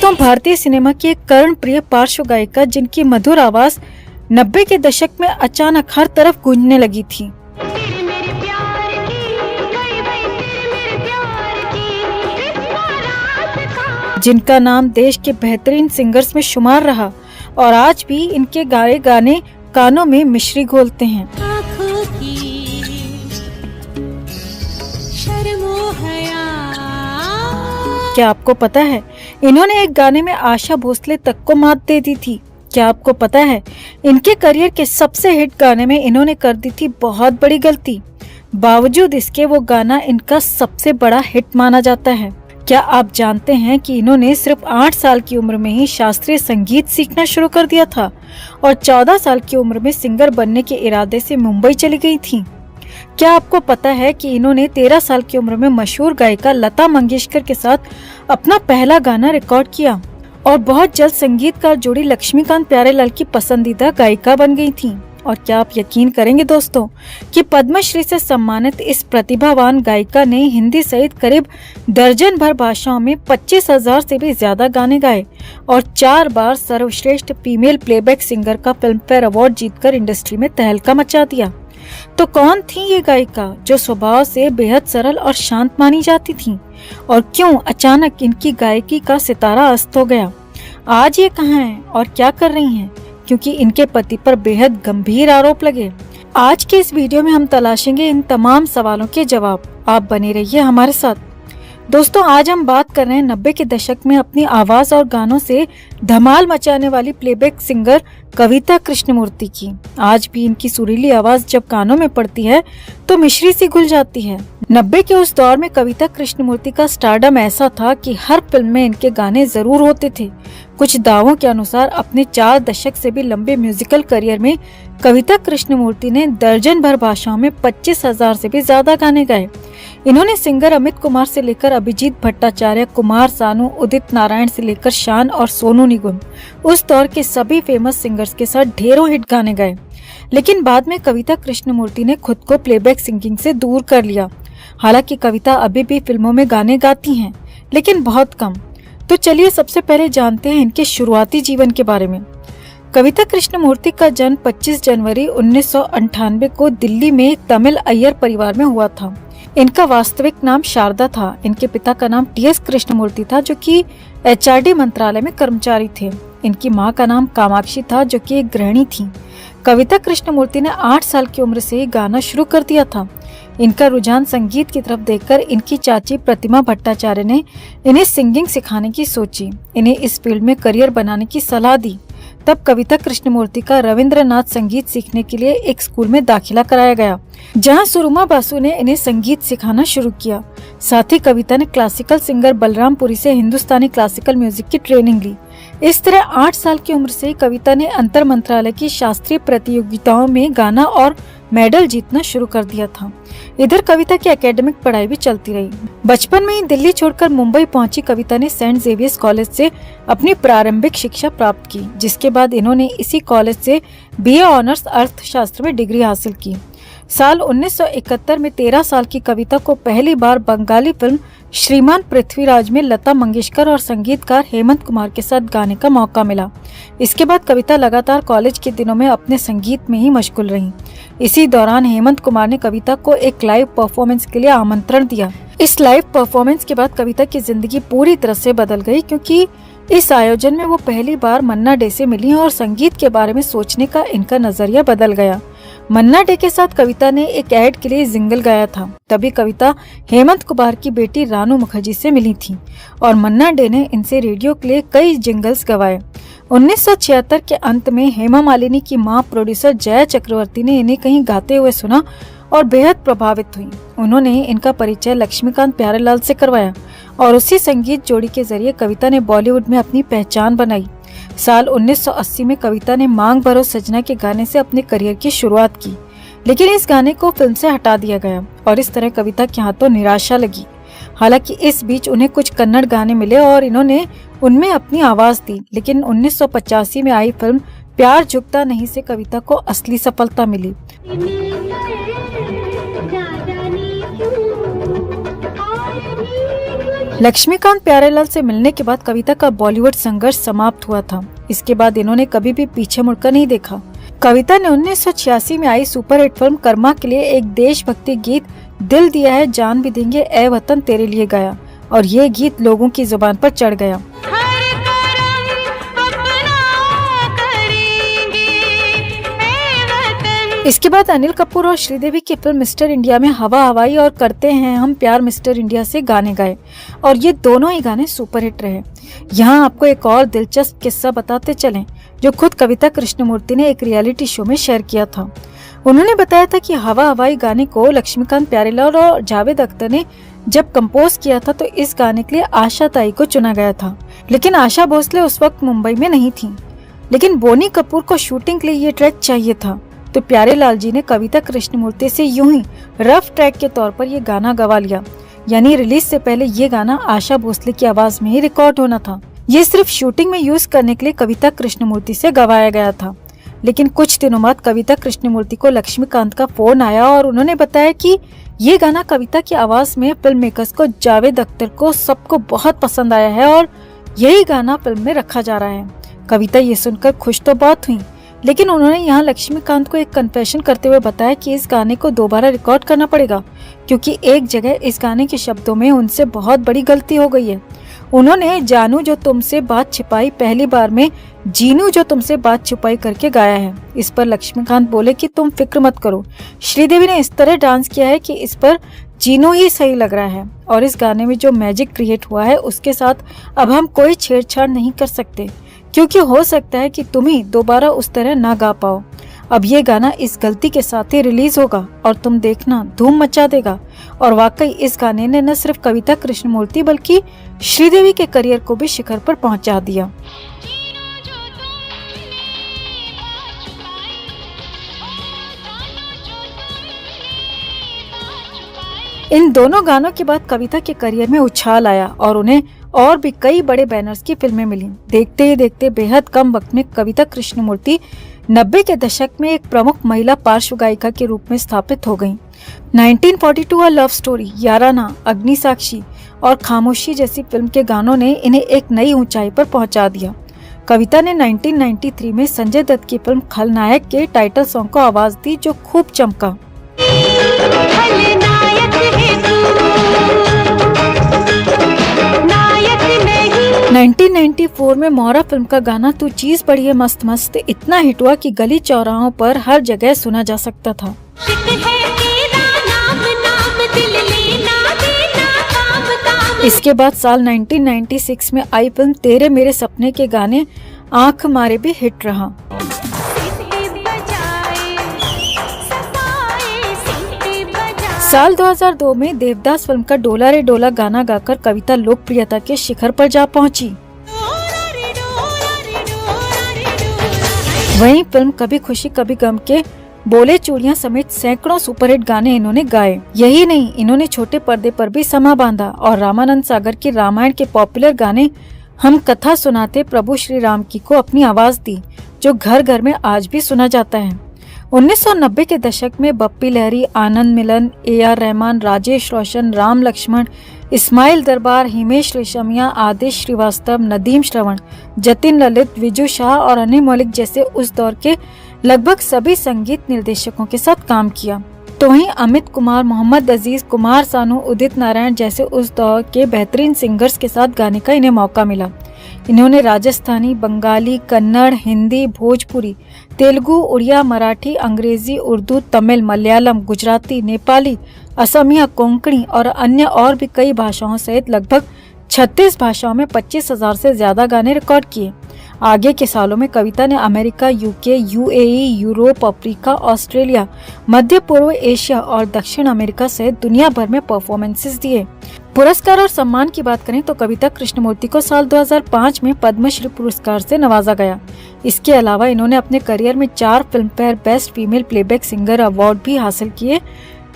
दोस्तों, भारतीय सिनेमा की एक कर्णप्रिय पार्श्व गायिका जिनकी मधुर आवाज 90 के दशक में अचानक हर तरफ गूंजने लगी थी। जिनका नाम देश के बेहतरीन सिंगर्स में शुमार रहा और आज भी इनके गाए गाने कानों में मिश्री घोलते हैं। क्या आपको पता है इन्होंने एक गाने में आशा भोसले तक को मात दे दी थी? क्या आपको पता है इनके करियर के सबसे हिट गाने में इन्होंने कर दी थी बहुत बड़ी गलती, बावजूद इसके वो गाना इनका सबसे बड़ा हिट माना जाता है। क्या आप जानते हैं कि इन्होंने सिर्फ 8 साल की उम्र में ही शास्त्रीय संगीत सीखना शुरू कर दिया था और 14 साल की उम्र में सिंगर बनने के इरादे से मुंबई चली गई थी? क्या आपको पता है कि इन्होंने 13 साल की उम्र में मशहूर गायिका लता मंगेशकर के साथ अपना पहला गाना रिकॉर्ड किया और बहुत जल्द संगीतकार जोड़ी लक्ष्मीकांत प्यारेलाल की पसंदीदा गायिका बन गई थी? और क्या आप यकीन करेंगे दोस्तों कि पद्मश्री से सम्मानित इस प्रतिभावान गायिका ने हिंदी सहित करीब दर्जन भर भाषाओं में 25,000 से भी ज्यादा गाने गाए और 4 बार सर्वश्रेष्ठ फीमेल प्लेबैक सिंगर का फिल्मफेयर अवार्ड जीतकर इंडस्ट्री में तहलका मचा दिया। तो कौन थी ये गायिका जो स्वभाव से बेहद सरल और शांत मानी जाती थी, और क्यों अचानक इनकी गायकी का सितारा अस्त हो गया? आज ये कहाँ हैं और क्या कर रही हैं, क्योंकि इनके पति पर बेहद गंभीर आरोप लगे? आज के इस वीडियो में हम तलाशेंगे इन तमाम सवालों के जवाब। आप बने रहिए हमारे साथ। दोस्तों, आज हम बात कर रहे हैं 90 के दशक में अपनी आवाज और गानों से धमाल मचाने वाली प्लेबैक सिंगर कविता कृष्णमूर्ति की। आज भी इनकी सुरीली आवाज जब कानों में पड़ती है तो मिश्री सी घुल जाती है। 90 के उस दौर में कविता कृष्णमूर्ति का स्टारडम ऐसा था कि हर फिल्म में इनके गाने जरूर होते थे। कुछ दावों के अनुसार अपने 4 दशक से भी लंबे म्यूजिकल करियर में कविता कृष्णमूर्ति ने दर्जन भर भाषाओं में 25,000 से भी ज्यादा गाने गाए। इन्होंने सिंगर अमित कुमार से लेकर अभिजीत भट्टाचार्य, कुमार सानू, उदित नारायण से लेकर शान और सोनू निगम, उस दौर के सभी फेमस सिंगर्स के साथ ढेरों हिट गाने गाए। लेकिन बाद में कविता कृष्णमूर्ति ने खुद को प्लेबैक सिंगिंग से दूर कर लिया। हालांकि कविता अभी भी फिल्मों में गाने गाती हैं, लेकिन बहुत कम। तो चलिए सबसे पहले जानते हैं इनके शुरुआती जीवन के बारे में। कविता कृष्णमूर्ति का जन्म 25 जनवरी 1998 को दिल्ली में एक तमिल अय्यर परिवार में हुआ था। इनका वास्तविक नाम शारदा था। इनके पिता का नाम टी.एस. कृष्णमूर्ति था, जो कि एचआरडी मंत्रालय में कर्मचारी थे। इनकी मां का नाम कामाक्षी था, जो कि एक गृहिणी थी। कविता कृष्णमूर्ति ने 8 साल की उम्र से ही गाना शुरू कर दिया था। इनका रुझान संगीत की तरफ देखकर इनकी चाची प्रतिमा भट्टाचार्य ने इन्हें सिंगिंग सिखाने की सोची। इन्हें इस फील्ड में करियर बनाने की सलाह दी। तब कविता कृष्णमूर्ति का रविंद्रनाथ संगीत सीखने के लिए एक स्कूल में दाखिला कराया गया, जहां सुरुमा बासु ने इन्हें संगीत सिखाना शुरू किया। साथ ही कविता ने क्लासिकल सिंगर बलरामपुरी से हिंदुस्तानी क्लासिकल म्यूजिक की ट्रेनिंग ली। इस तरह 8 साल की उम्र से कविता ने अंतर मंत्रालय की शास्त्रीय प्रतियोगिताओं में गाना और मेडल जीतना शुरू कर दिया था। इधर कविता की एकेडमिक पढ़ाई भी चलती रही। बचपन में ही दिल्ली छोड़कर मुंबई पहुंची कविता ने सेंट जेवियर्स कॉलेज से अपनी प्रारंभिक शिक्षा प्राप्त की, जिसके बाद इन्होंने इसी कॉलेज से बीए ऑनर्स अर्थशास्त्र में डिग्री हासिल की। साल 1971 में 13 साल की कविता को पहली बार बंगाली फिल्म श्रीमान पृथ्वीराज में लता मंगेशकर और संगीतकार हेमंत कुमार के साथ गाने का मौका मिला। इसके बाद कविता लगातार कॉलेज के दिनों में अपने संगीत में ही मशगूल रही। इसी दौरान हेमंत कुमार ने कविता को एक लाइव परफॉर्मेंस के लिए आमंत्रण दिया। इस लाइव परफॉर्मेंस के बाद कविता की जिंदगी पूरी तरह से बदल गई, क्योंकि इस आयोजन में वो पहली बार मन्ना डे से मिली और संगीत के बारे में सोचने का इनका नजरिया बदल गया। मन्ना डे के साथ कविता ने एक ऐड के लिए जिंगल गाया था। तभी कविता हेमंत कुमार की बेटी रानू मुखर्जी से मिली थी और मन्ना डे ने इनसे रेडियो के लिए कई जिंगल्स गवाए। 1976 के अंत में हेमा मालिनी की मां प्रोड्यूसर जया चक्रवर्ती ने इन्हें कहीं गाते हुए सुना और बेहद प्रभावित हुई। उन्होंने इनका परिचय लक्ष्मीकांत प्यारेलाल से करवाया और उसी संगीत जोड़ी के जरिए कविता ने बॉलीवुड में अपनी पहचान बनाई। साल 1980 में कविता ने मांग भरो सजना के गाने से अपने करियर की शुरुआत की, लेकिन इस गाने को फिल्म से हटा दिया गया और इस तरह कविता के हाथों निराशा लगी। हालांकि इस बीच उन्हें कुछ कन्नड़ गाने मिले और इन्होंने उनमें अपनी आवाज दी, लेकिन 1985 में आई फिल्म प्यार झुकता नहीं से कविता को असली सफलता मिली। लक्ष्मीकांत प्यारेलाल से मिलने के बाद कविता का बॉलीवुड संघर्ष समाप्त हुआ था। इसके बाद इन्होंने कभी भी पीछे मुड़कर नहीं देखा। कविता ने 1986 में आई सुपरहिट फिल्म कर्मा के लिए एक देशभक्ति गीत दिल दिया है जान भी देंगे ए वतन तेरे लिए गाया और ये गीत लोगों की जुबान पर चढ़ गया। इसके बाद अनिल कपूर और श्रीदेवी की फिल्म मिस्टर इंडिया में हवा हवाई और करते हैं हम प्यार मिस्टर इंडिया से गाने गाए और ये दोनों ही गाने सुपरहिट रहे। यहाँ आपको एक और दिलचस्प किस्सा बताते चलें जो खुद कविता कृष्णमूर्ति ने एक रियलिटी शो में शेयर किया था। उन्होंने बताया था कि हवा हवाई गाने को लक्ष्मीकांत प्यारेलाल और जावेद अख्तर ने जब कंपोज किया था तो इस गाने के लिए आशा ताई को चुना गया था, लेकिन आशा भोसले उस वक्त मुंबई में नहीं थी। लेकिन बोनी कपूर को शूटिंग के लिए ये ट्रैक चाहिए था तो प्यारेलाल जी ने कविता कृष्णमूर्ति से यूं ही रफ ट्रैक के तौर पर ये गाना गवा लिया। यानी रिलीज से पहले ये गाना आशा भोसले की आवाज में ही रिकॉर्ड होना था। ये सिर्फ शूटिंग में यूज करने के लिए कविता कृष्णमूर्ति से गवाया गया था। लेकिन कुछ दिनों बाद कविता कृष्णमूर्ति को लक्ष्मीकांत का फोन आया और उन्होंने बताया कि ये गाना कविता की आवाज में फिल्म मेकर्स को जावेद अख्तर को सबको बहुत पसंद आया है और यही गाना फिल्म में रखा जा रहा है। कविता ये सुनकर खुश तो बहुत हुई, लेकिन उन्होंने यहाँ लक्ष्मीकांत को एक कन्फेशन करते हुए बताया कि इस गाने को दोबारा रिकॉर्ड करना पड़ेगा क्योंकि एक जगह इस गाने के शब्दों में उनसे बहुत बड़ी गलती हो गई है। उन्होंने जानू जो तुमसे बात छिपाई पहली बार में जीनू जो तुमसे बात छुपाई करके गाया है। इस पर लक्ष्मीकांत बोले कि तुम फिक्र मत करो, श्रीदेवी ने इस तरह डांस किया है कि इस पर जीनू ही सही लग रहा है और इस गाने में जो मैजिक क्रिएट हुआ है उसके साथ अब हम कोई छेड़छाड़ नहीं कर सकते क्योंकि हो सकता है कि तुम ही दोबारा उस तरह ना गा पाओ। अब ये गाना इस गलती के साथ ही रिलीज होगा और तुम देखना धूम मचा देगा। और वाकई इस गाने ने न सिर्फ कविता कृष्णमूर्ति बल्कि श्रीदेवी के करियर को भी शिखर पर पहुंचा दिया। इन दोनों गानों के बाद कविता के करियर में उछाल आया और उन्हें और भी कई बड़े बैनर्स की फिल्में मिली। देखते ही देखते बेहद कम वक्त में कविता कृष्णमूर्ति 90 के दशक में एक प्रमुख महिला पार्श्व गायिका के रूप में स्थापित हो गयी। 1942 अ लव स्टोरी, याराना, अग्निसाक्षी और खामोशी जैसी फिल्म के गानों ने इन्हें एक नई ऊंचाई पर पहुंचा दिया। कविता ने 1993 में संजय दत्त की फिल्म खलनायक के टाइटल सॉन्ग को आवाज दी जो खूब चमका। 1994 में मोहरा फिल्म का गाना तू चीज बड़ी है मस्त मस्त इतना हिट हुआ कि गली चौराहों पर हर जगह सुना जा सकता था। इसके बाद साल 1996 में आई फिल्म तेरे मेरे सपने के गाने आंख मारे भी हिट रहा। साल 2002 में देवदास फिल्म का डोला रे डोला गाना गाकर कविता लोकप्रियता के शिखर पर जा पहुंची। वहीं फिल्म कभी खुशी कभी गम के बोले चूड़ियां समेत सैकड़ों सुपरहिट गाने इन्होंने गाए। यही नहीं, इन्होंने छोटे पर्दे पर भी समा बांधा और रामानंद सागर की रामायण के पॉपुलर गाने हम कथा सुनाते प्रभु श्री राम की को अपनी आवाज दी जो घर घर में आज भी सुना जाता है। 1990 के दशक में बप्पी लहरी, आनंद मिलन, AR रहमान, राजेश रोशन, राम लक्ष्मण, इस्माइल दरबार, हिमेश रेशमिया, आदेश श्रीवास्तव, नदीम श्रवण, जतिन ललित, विजू शाह और अनिल मौलिक जैसे उस दौर के लगभग सभी संगीत निर्देशकों के साथ काम किया। तो वहीं अमित कुमार, मोहम्मद अजीज, कुमार सानू, उदित नारायण जैसे उस दौर के बेहतरीन सिंगर्स के साथ गाने का इन्हें मौका मिला। इन्होंने राजस्थानी, बंगाली, कन्नड़, हिंदी, भोजपुरी, तेलुगु, उड़िया, मराठी, अंग्रेजी, उर्दू, तमिल, मलयालम, गुजराती, नेपाली, असमिया, कोंकणी और अन्य और भी कई भाषाओं सहित लगभग 36 भाषाओं में 25,000 से ज्यादा गाने रिकॉर्ड किए। आगे के सालों में कविता ने America, UK, UAE, Europe, Africa, Australia, मध्य पूर्व एशिया और दक्षिण अमेरिका सहित दुनिया भर में परफॉर्मेंसेस दिए। पुरस्कार और सम्मान की बात करें तो कविता कृष्णमूर्ति को साल 2005 में पद्मश्री पुरस्कार से नवाजा गया। इसके अलावा इन्होंने अपने करियर में 4 Filmfare best female playback singer award भी हासिल किए।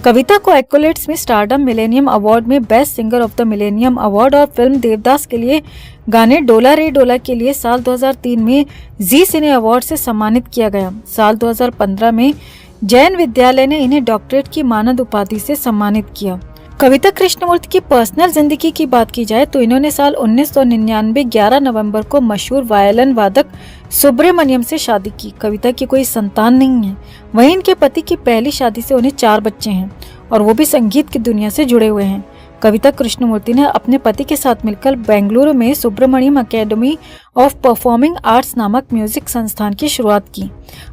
कविता को एक्कोलेट्स में स्टारडम मिलेनियम अवार्ड में best singer of the millennium award और फिल्म देवदास के लिए गाने डोला रे डोला के लिए साल 2003 में जी सिने अवार्ड से सम्मानित किया गया। साल 2015 में जैन विद्यालय ने इन्हें डॉक्टरेट की मानद उपाधि से सम्मानित किया। कविता कृष्णमूर्ति की पर्सनल जिंदगी की बात की जाए तो इन्होंने साल 1999 11 नवंबर को मशहूर वायलिन वादक सुब्रमण्यम से शादी की। कविता की कोई संतान नहीं है। वहीं इनके पति की पहली शादी से उन्हें 4 बच्चे हैं और वो भी संगीत की दुनिया से जुड़े हुए हैं। कविता कृष्णमूर्ति ने अपने पति के साथ मिलकर बेंगलुरु में Subramaniam academy of performing arts नामक म्यूजिक संस्थान की शुरुआत की।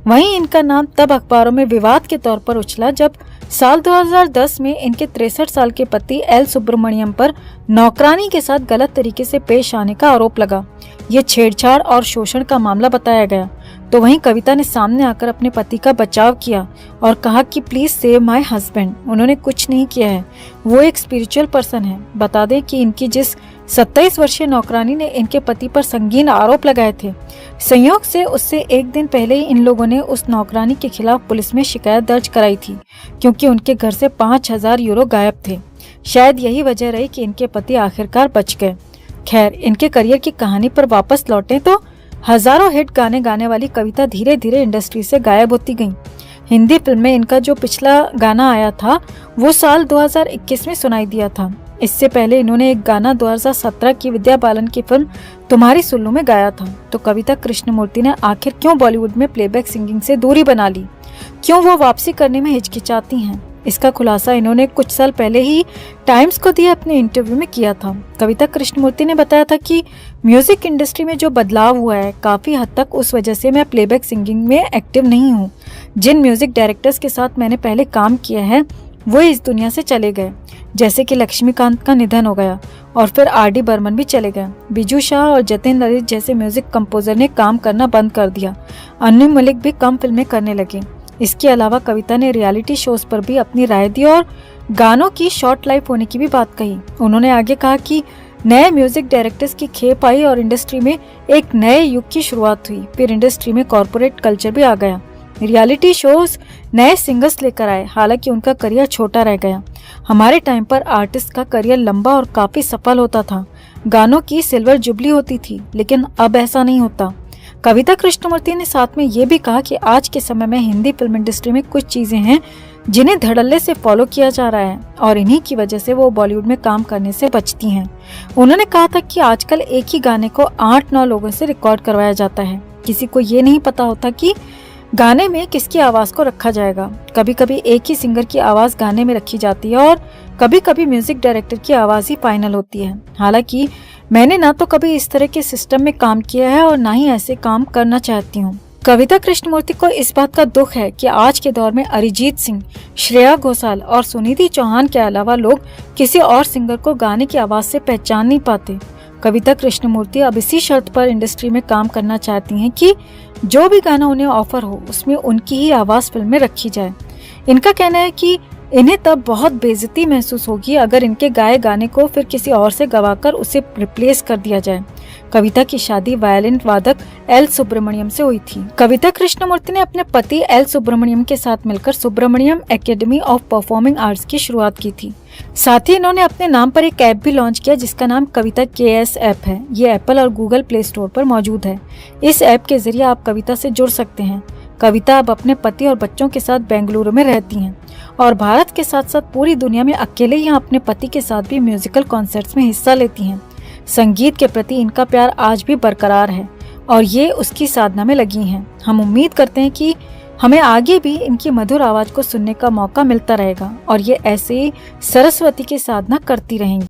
वहीं इनका नाम तब अखबारों में विवाद के तौर पर उछला जब साल 2010 में इनके 63 साल के पति एल सुब्रमण्यम पर नौकरानी के साथ गलत तरीके से पेश आने का आरोप लगा। ये छेड़छाड़ और शोषण का मामला बताया गया। तो वहीं कविता ने सामने आकर अपने पति का बचाव किया और कहा कि प्लीज सेव माय हस्बैंड। उन्होंने कुछ नहीं किया है, वो एक स्पिरिचुअल पर्सन है। बता दें कि इनकी जिस 27 वर्षीय नौकरानी ने इनके पति पर संगीन आरोप लगाए थे, संयोग से उससे एक दिन पहले ही इन लोगों ने उस नौकरानी के खिलाफ पुलिस में शिकायत दर्ज कराई थी, क्योंकि उनके घर से 5000 यूरो गायब थे। शायद यही वजह रही कि इनके पति आखिरकार बच गए। खैर, इनके करियर की कहानी पर वापस लौटें तो हजारों हिट गाने गाने वाली कविता धीरे धीरे इंडस्ट्री से गायब होती गईं। हिंदी फिल्म में इनका जो पिछला गाना आया था वो साल 2021 में सुनाई दिया था। इससे पहले इन्होंने एक गाना 2017 की विद्या बालन की फिल्म तुम्हारी सुल्लू में गाया था। तो कविता कृष्णमूर्ति ने आखिर क्यों बॉलीवुड में प्लेबैक सिंगिंग से दूरी बना ली, क्यों वो वापसी करने में हिचकिचाती हैं, इसका खुलासा इन्होंने कुछ साल पहले ही टाइम्स को दिए अपने इंटरव्यू में किया था। कविता कृष्णमूर्ति ने बताया था कि म्यूजिक इंडस्ट्री में जो बदलाव हुआ है काफी हद तक उस वजह से मैं प्लेबैक सिंगिंग में एक्टिव नहीं हूँ। जिन म्यूजिक डायरेक्टर्स के साथ मैंने पहले काम किया है वो इस दुनिया से चले गए, जैसे कि लक्ष्मीकांत का निधन हो गया और फिर आर.डी. बर्मन भी चले गए। बिजू शाह और जतिन ललित जैसे म्यूजिक कंपोजर ने काम करना बंद कर दिया। अनु मलिक भी कम फिल्में करने लगे। इसके अलावा कविता ने रियलिटी शोज पर भी अपनी राय दी और गानों की शॉर्ट लाइफ होने की भी बात कही। उन्होंने आगे कहा कि नए म्यूजिक डायरेक्टर्स की खेप आई और इंडस्ट्री में एक नए युग की शुरुआत हुई। फिर इंडस्ट्री में कॉर्पोरेट कल्चर भी आ गया। रियलिटी शोज नए सिंगर्स लेकर आए, हालांकि उनका करियर छोटा रह गया। हमारे टाइम पर आर्टिस्ट का करियर लंबा और काफी सफल होता था। गानों की सिल्वर जुबली होती थी, लेकिन अब ऐसा नहीं होता। कविता कृष्णमूर्ति ने साथ में ये भी कहा कि आज के समय में हिंदी फिल्म इंडस्ट्री में कुछ चीजें हैं जिन्हें धड़ल्ले से फॉलो किया जा रहा है और इन्हीं की वजह से वो बॉलीवुड में काम करने से बचती हैं। उन्होंने कहा था कि आजकल एक ही गाने को 8-9 लोगों से रिकॉर्ड करवाया जाता है। किसी को ये नहीं पता होता कि गाने में किसकी आवाज को रखा जाएगा। कभी कभी एक ही सिंगर की आवाज गाने में रखी जाती है और कभी कभी म्यूजिक डायरेक्टर की आवाज ही फाइनल होती है। हालांकि मैंने ना तो कभी इस तरह के सिस्टम में काम किया है और ना ही ऐसे काम करना चाहती हूँ। कविता कृष्णमूर्ति को इस बात का दुख है कि आज के दौर में अरिजीत सिंह, श्रेया घोषाल और सुनिधि चौहान के अलावा लोग किसी और सिंगर को गाने की आवाज से पहचान नहीं पाते। कविता कृष्णमूर्ति अब इसी शर्त पर इंडस्ट्री में काम करना चाहती हैं कि जो भी गाना उन्हें ऑफर हो उसमें उनकी ही आवाज फिल्म में रखी जाए। इनका कहना है कि इन्हें तब बहुत बेइज्जती महसूस होगी अगर इनके गाए गाने को फिर किसी और से गवाकर उसे रिप्लेस कर दिया जाए। कविता की शादी वायलिन वादक एल सुब्रमण्यम से हुई थी। कविता कृष्णमूर्ति ने अपने पति एल सुब्रमण्यम के साथ मिलकर Subramaniam academy of performing arts की शुरुआत की थी। साथ ही इन्होंने अपने नाम पर एक ऐप भी लॉन्च किया जिसका नाम कविता KS ऐप है। ये एप्पल और गूगल प्ले स्टोर पर मौजूद है। इस ऐप के जरिए आप कविता से जुड़ सकते हैं। कविता अब अपने पति और बच्चों के साथ बेंगलुरु में रहती हैं और भारत के साथ साथ पूरी दुनिया में अकेले ही अपने पति के साथ भी म्यूजिकल कॉन्सर्ट्स में हिस्सा लेती हैं। संगीत के प्रति इनका प्यार आज भी बरकरार है और ये उसकी साधना में लगी हैं। हम उम्मीद करते हैं कि हमें आगे भी इनकी मधुर आवाज को सुनने का मौका मिलता रहेगा और ये ऐसे ही सरस्वती की साधना करती रहेंगी।